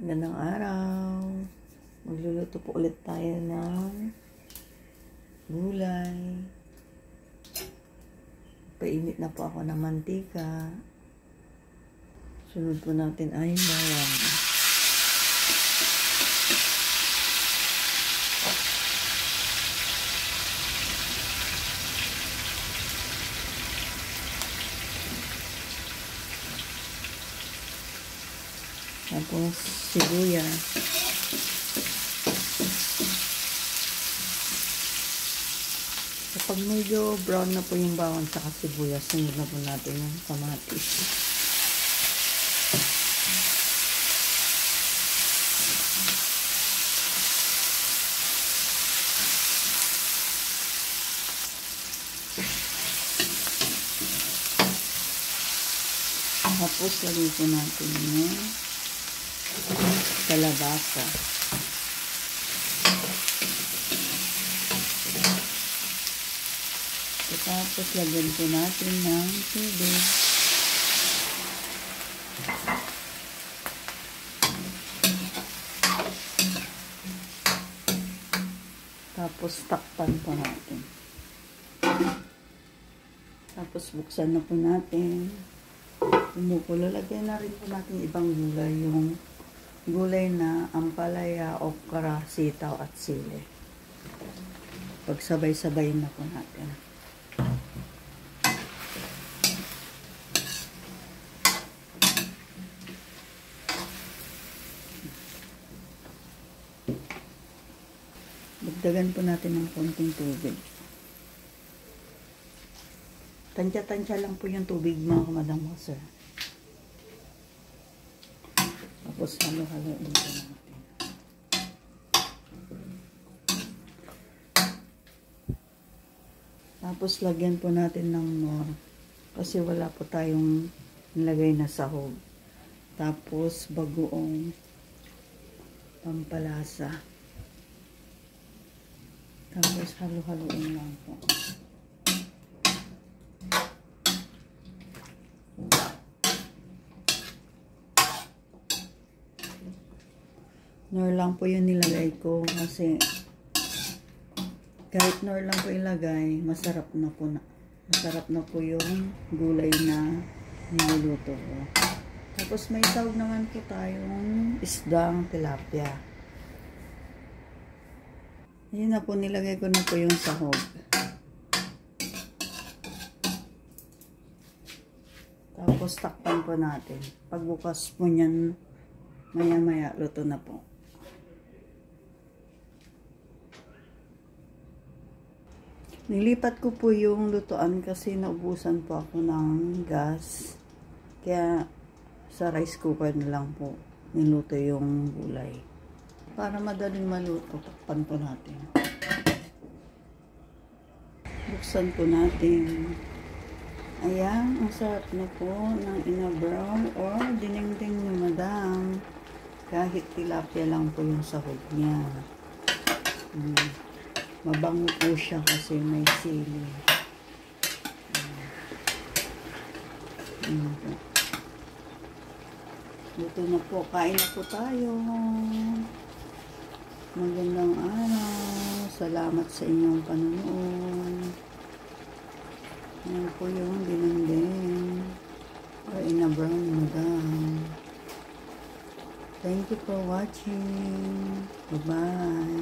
Magandang araw. Magluluto po ulit tayo ng gulay. Painit na po ako ng mantika. Sunod po natin ay bawang. Tapos sibuyas. Kapag medyo brown na po yung bawang at sibuyas, sunod na po natin yung kamatis. Tapos lagay po natin yung kalabasa. Tapos lagyan po natin ng tubig. Tapos takpan po natin. Tapos buksan na po natin. Kumukulo, lagyan na rin po natin ibang gulay, yung gulay na ampalaya, okra, sitaw at sili. Pagsabay-sabay na po natin. Dagdagan po natin ng konting tubig. Tansya-tansya lang po yung tubig, mga kamadam mo, sir. Tapos halo-halo din po natin. Tapos lagyan po natin ng nor. Kasi wala po tayong nilagay na sahog. Tapos bagoong pampalasa. Tapos halo-haloin lang po. Nor lang po yung nilagay ko kasi kahit nor lang po ilagay, masarap na po yung gulay na niluluto ko. Tapos may tawag naman po tayong isdang tilapia. Yun na po, nilagay ko na po yung sahog. Tapos takpan po natin. Pagbukas po niyan, maya-maya luto na po. Nilipat ko po yung lutuan kasi naubusan po ako ng gas. Kaya sa rice cooker na lang po niluto yung gulay. Para madaling maluto, takpan po natin. Buksan po natin. Ayan, ang sarap na po ng ina-brown or dinengdeng ni madam. Kahit tilapia lang po yung sahog niya. Mabango po siya kasi may sili. Luto na po. Kain na po tayo. Magandang araw. Salamat sa inyong panonood. Yan po yung dinengdeng or ina-brown ni madam. Thank you for watching. Bye-bye.